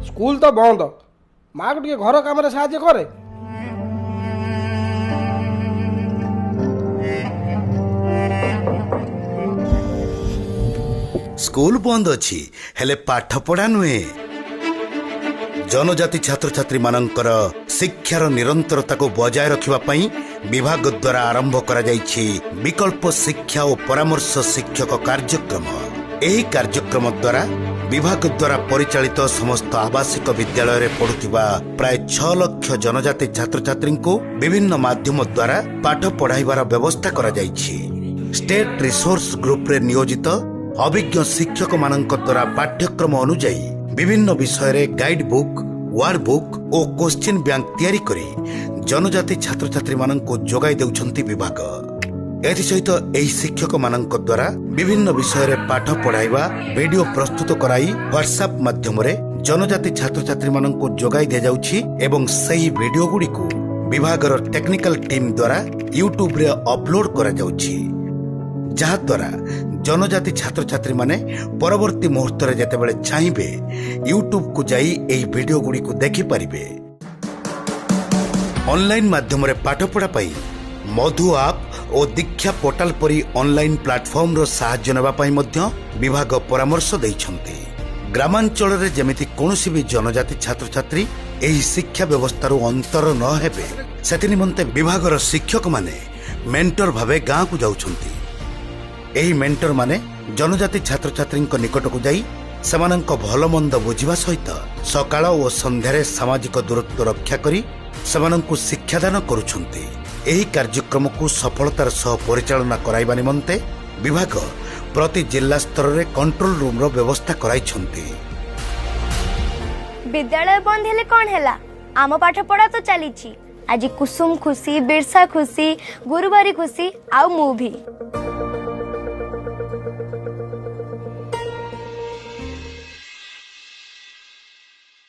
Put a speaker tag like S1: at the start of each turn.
S1: School तो बंद माँ को टे घर काम साहाଯ୍य करे।
S2: स्कूल बंद अच्छी हेले पाठ पढ़ा नुहे। जनजाति छात्र छात्री मानकर शिक्षार निरंतरता को बजाय रखा विभाग द्वारा आरंभ करा जाइछि विकल्प शिक्षा और परामर्श शिक्षक कार्यक्रम। यही कार्यक्रम द्वारा विभाग द्वारा परिचालित समस्त आवासिक विद्यालय रे पढ़ुथिबा प्राय 6 लाख जनजाति छात्र छात्री को विभिन्न माध्यम द्वारा पाठ पढ़ाइबार व्यवस्था करा जाइछि। स्टेट रिसोर्स ग्रुप रे नियोजित अभिज्ञ शिक्षक मानक द्वारा पाठ्यक्रम अनुଯାयी विभिन्न विषय रे गाइड बुक वार्ड बुक और क्वेश्चन बैंक तैयारी करी जनजाति छात्र छात्री मानक जोगाई देउछंती विभाग। एथि सहित एही शिक्षक मानक द्वारा विभिन्न विषय रे पाठ पढ़ाइबा वीडियो प्रस्तुत कराई व्हाट्सएप माध्यम रे जनजाति छात्र छात्री मानक जोगाई दे जाउछि एवं सही वीडियो गुडी को विभागर टेक्निकल टीम द्वारा यूट्यूब रे अपलोड करा जाउछि, जहा द्वारा जनजाति छात्र छात्री माने परवर्ती मुहूर्त रे जेते बेले चाहिबे यूट्यूब को जाई एही वीडियो गुडी को देखि परिबे। ऑनलाइन माध्यम रे पाठ पढ़ा पाई मधु ऐप और दीक्षा पोर्टाल परी ऑनलाइन प्लेटफॉर्म रो सहाय्य नेबा पाई मध्य विभाग परामर्श दैछंती। ग्रामांचल रे जेमिति कोनोसी भी जनजाति छात्र छात्री एही शिक्षा व्यवस्था रो अंतर न हेबे सेति निमंते विभागर शिक्षक माने मेंटर भावे गां को जाउछंती। एही मेंटर माने जनजाति छात्र छात्री निकट को जाई सेमानंक भल मंद बुझिबा सहित सकाळ और संध्यारे सामाजिक दूरत्व रक्षा करी सेमानंकु शिक्षादान करुछंती। एही कार्यक्रम को सफलतार सह परिचालना कराइबा निमंते विभाग प्रति जिला स्तर रे कंट्रोल रूम रो व्यवस्था कराइछंती।
S3: विद्यालय बंद हेले कोन हेला आम पाठ पढ़ा तो चलीछि। आज कुसुम खुशी बिरसा खुशी गुरुवारी खुशी आउ मु भी